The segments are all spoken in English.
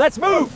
Let's move!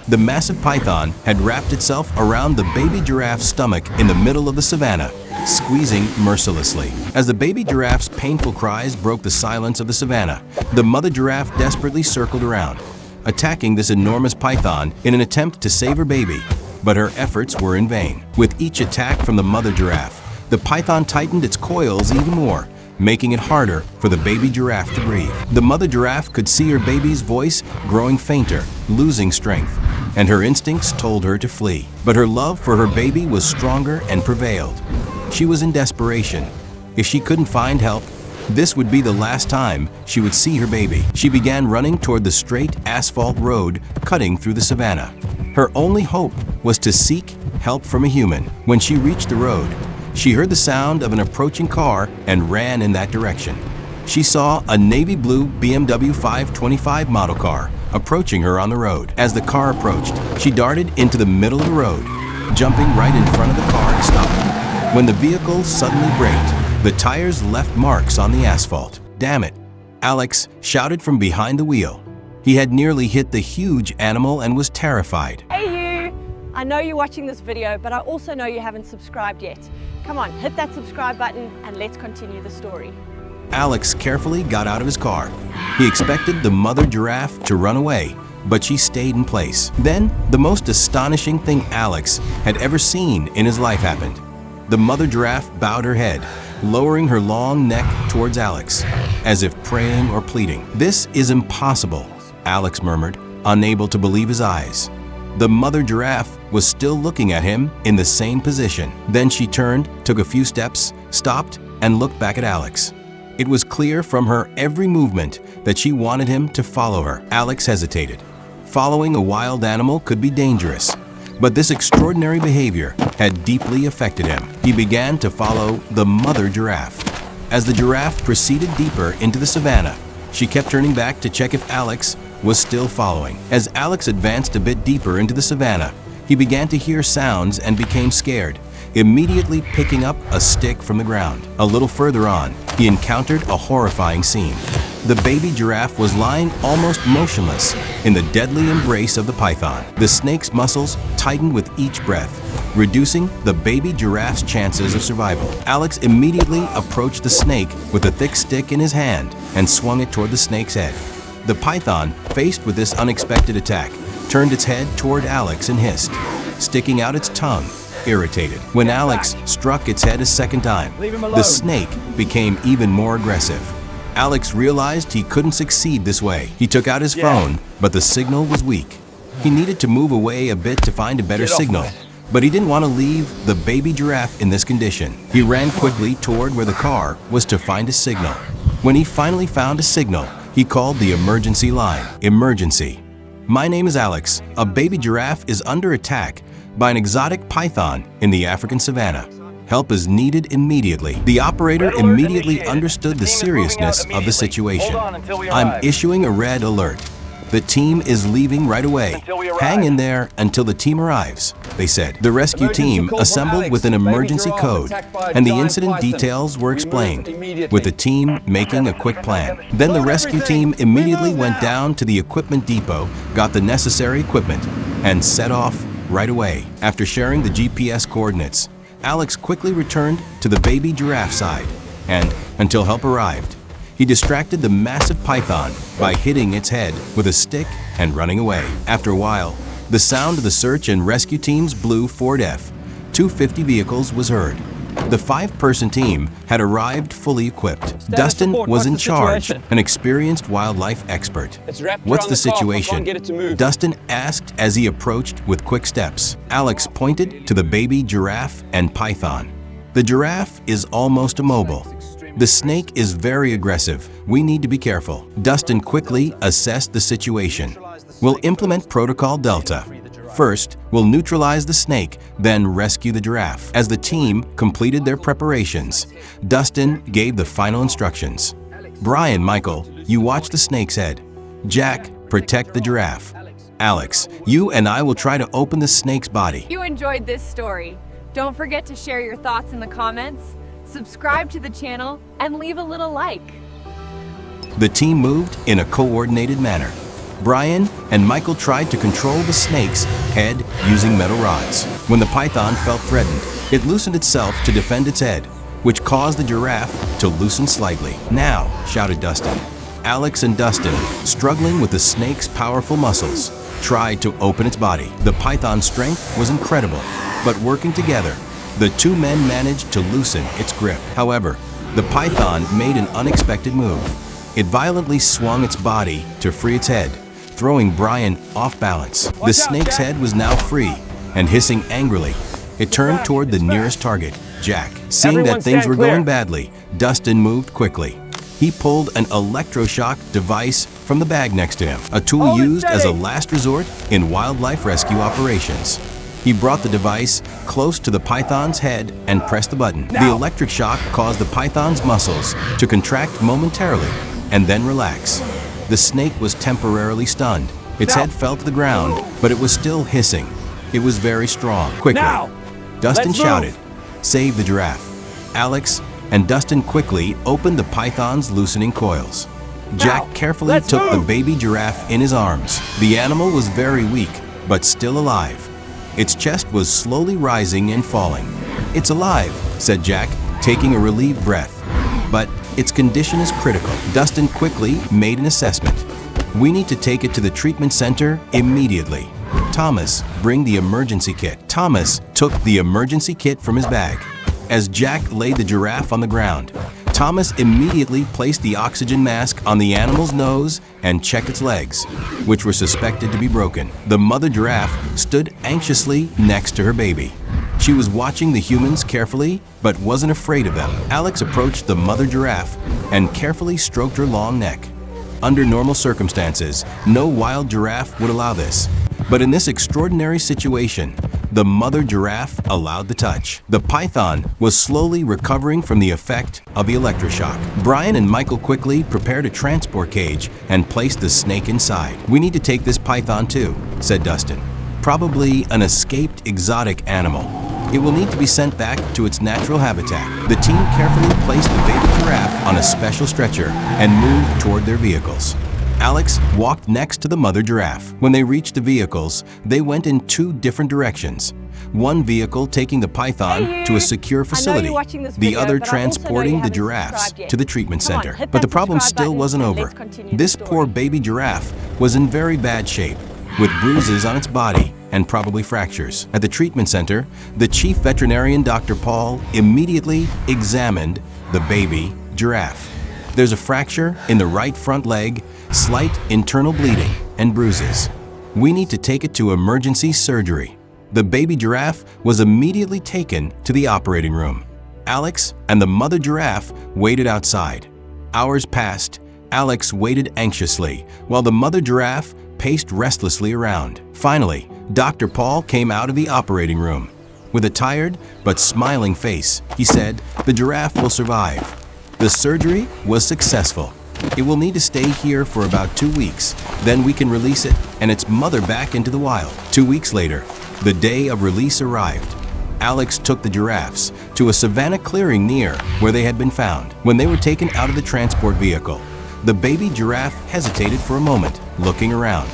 The massive python had wrapped itself around the baby giraffe's stomach in the middle of the savannah, squeezing mercilessly. As the baby giraffe's painful cries broke the silence of the savannah, the mother giraffe desperately circled around, attacking this enormous python in an attempt to save her baby. But her efforts were in vain. With each attack from the mother giraffe, the python tightened its coils even more, making it harder for the baby giraffe to breathe. The mother giraffe could see her baby's voice growing fainter, losing strength, and her instincts told her to flee. But her love for her baby was stronger and prevailed. She was in desperation. If she couldn't find help, this would be the last time she would see her baby. She began running toward the straight asphalt road cutting through the savannah. Her only hope was to seek help from a human. When she reached the road, she heard the sound of an approaching car and ran in that direction. She saw a navy blue BMW 525 model car approaching her on the road. As the car approached, she darted into the middle of the road, jumping right in front of the car and stopping. When the vehicle suddenly braked, the tires left marks on the asphalt. "Damn it!" Alex shouted from behind the wheel. He had nearly hit the huge animal and was terrified. Hey you! I know you're watching this video, but I also know you haven't subscribed yet. Come on, hit that subscribe button and let's continue the story. Alex carefully got out of his car. He expected the mother giraffe to run away, but she stayed in place. Then, the most astonishing thing Alex had ever seen in his life happened. The mother giraffe bowed her head, lowering her long neck towards Alex, as if praying or pleading. "This is impossible," Alex murmured, unable to believe his eyes. The mother giraffe was still looking at him in the same position. Then she turned, took a few steps, stopped, and looked back at Alex. It was clear from her every movement that she wanted him to follow her. Alex hesitated. Following a wild animal could be dangerous, but this extraordinary behavior had deeply affected him. He began to follow the mother giraffe. As the giraffe proceeded deeper into the savannah, she kept turning back to check if Alex was still following. As Alex advanced a bit deeper into the savannah, he began to hear sounds and became scared, immediately picking up a stick from the ground. A little further on, he encountered a horrifying scene. The baby giraffe was lying almost motionless in the deadly embrace of the python. The snake's muscles tightened with each breath, reducing the baby giraffe's chances of survival. Alex immediately approached the snake with a thick stick in his hand and swung it toward the snake's head. The python, faced with this unexpected attack, turned its head toward Alex and hissed, sticking out its tongue, irritated. When Alex struck its head a second time, the snake became even more aggressive. Alex realized he couldn't succeed this way. He took out his phone, but the signal was weak. He needed to move away a bit to find a better signal, but he didn't want to leave the baby giraffe in this condition. He ran quickly toward where the car was to find a signal. When he finally found a signal, he called the emergency line. "Emergency. My name is Alex. A baby giraffe is under attack by an exotic python in the African savannah. Help is needed immediately." The operator immediately understood the seriousness of the situation. "I'm issuing a red alert. The team is leaving right away. Hang in there until the team arrives," they said. The rescue team assembled with an emergency code, and the incident details were explained, with the team making a quick plan. Then the rescue team immediately went down to the equipment depot, got the necessary equipment, and set off right away. After sharing the GPS coordinates, Alex quickly returned to the baby giraffe side, and until help arrived, he distracted the massive python by hitting its head with a stick and running away. After a while, the sound of the search and rescue team's blue Ford F-250 vehicles was heard. The 5-person team had arrived fully equipped. Dustin was in charge, an experienced wildlife expert. "What's the situation?" Dustin asked as he approached with quick steps. Alex pointed to the baby giraffe and python. "The giraffe is almost immobile. The snake is very aggressive. We need to be careful." Dustin quickly assessed the situation. "We'll implement Protocol Delta. First, we'll neutralize the snake, then rescue the giraffe." As the team completed their preparations, Dustin gave the final instructions. "Brian, Michael, you watch the snake's head. Jack, protect the giraffe. Alex, you and I will try to open the snake's body." If you enjoyed this story, don't forget to share your thoughts in the comments, subscribe to the channel, and leave a little like. The team moved in a coordinated manner. Brian and Michael tried to control the snake's head using metal rods. When the python felt threatened, it loosened itself to defend its head, which caused the giraffe to loosen slightly. "Now," shouted Dustin. Alex and Dustin, struggling with the snake's powerful muscles, tried to open its body. The python's strength was incredible, but working together, the two men managed to loosen its grip. However, the python made an unexpected move. It violently swung its body to free its head, throwing Brian off balance. The snake's head was now free, and hissing angrily, it turned toward the nearest target, Jack. Seeing that things were going badly, Dustin moved quickly. He pulled an electroshock device from the bag next to him, a tool used as a last resort in wildlife rescue operations. He brought the device close to the python's head and pressed the button. The electric shock caused the python's muscles to contract momentarily and then relax. The snake was temporarily stunned. Its head fell to the ground, but it was still hissing. It was very strong. Quickly, Dustin shouted, "Save the giraffe." Alex and Dustin quickly opened the python's loosening coils. Jack carefully took the baby giraffe in his arms. The animal was very weak, but still alive. Its chest was slowly rising and falling. "It's alive," said Jack, taking a relieved breath. "But its condition is critical." Dustin quickly made an assessment. "We need to take it to the treatment center immediately. Thomas, bring the emergency kit." Thomas took the emergency kit from his bag. As Jack laid the giraffe on the ground, Thomas immediately placed the oxygen mask on the animal's nose and checked its legs, which were suspected to be broken. The mother giraffe stood anxiously next to her baby. She was watching the humans carefully, but wasn't afraid of them. Alex approached the mother giraffe and carefully stroked her long neck. Under normal circumstances, no wild giraffe would allow this. But in this extraordinary situation, the mother giraffe allowed the touch. The python was slowly recovering from the effect of the electroshock. Brian and Michael quickly prepared a transport cage and placed the snake inside. "We need to take this python too," said Dustin. "Probably an escaped exotic animal. It will need to be sent back to its natural habitat." The team carefully placed the baby giraffe on a special stretcher and moved toward their vehicles. Alex walked next to the mother giraffe. When they reached the vehicles, they went in two different directions. One vehicle taking the python to a secure facility, the other transporting the giraffes to the treatment center. But the problem still wasn't over. This poor baby giraffe was in very bad shape, with bruises on its body and probably fractures. At the treatment center, the chief veterinarian, Dr. Paul, immediately examined the baby giraffe. There's a fracture in the right front leg, slight internal bleeding, and bruises. "We need to take it to emergency surgery." The baby giraffe was immediately taken to the operating room. Alex and the mother giraffe waited outside. Hours passed. Alex waited anxiously, while the mother giraffe paced restlessly around. Finally, Dr. Paul came out of the operating room. With a tired but smiling face, he said, "The giraffe will survive." The surgery was successful. It will need to stay here for about 2 weeks. Then we can release it and its mother back into the wild. 2 weeks later, the day of release arrived. Alex took the giraffes to a savanna clearing near where they had been found. When they were taken out of the transport vehicle, the baby giraffe hesitated for a moment, looking around.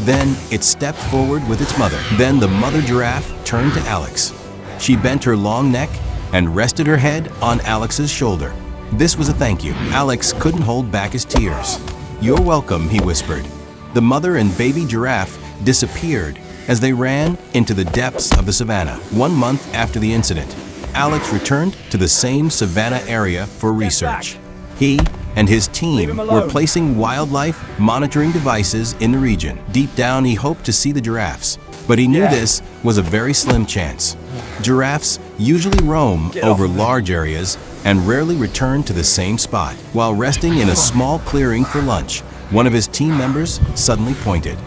Then it stepped forward with its mother. Then the mother giraffe turned to Alex. She bent her long neck and rested her head on Alex's shoulder. This was a thank you. Alex couldn't hold back his tears. "You're welcome," he whispered. The mother and baby giraffe disappeared as they ran into the depths of the savanna. 1 month after the incident, Alex returned to the same savanna area for research. He and his team were placing wildlife monitoring devices in the region. Deep down, he hoped to see the giraffes, but he knew this was a very slim chance. Giraffes usually roam over large areas and rarely return to the same spot. While resting in a small clearing for lunch, one of his team members suddenly pointed.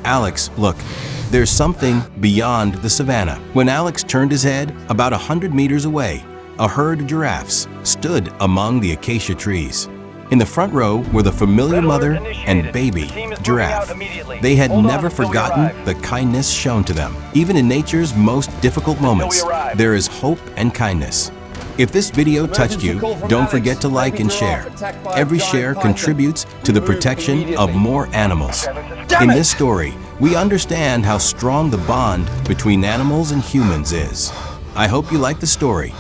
"Alex, look, there's something beyond the savanna." When Alex turned his head, about 100 meters away, a herd of giraffes stood among the acacia trees. In the front row were the familiar mother and baby giraffe. They had never forgotten the kindness shown to them. Even in nature's most difficult moments, there is hope and kindness. If this video touched you, don't forget to like and share. Every share contributes to the protection of more animals. In this story, we understand how strong the bond between animals and humans is. I hope you like the story.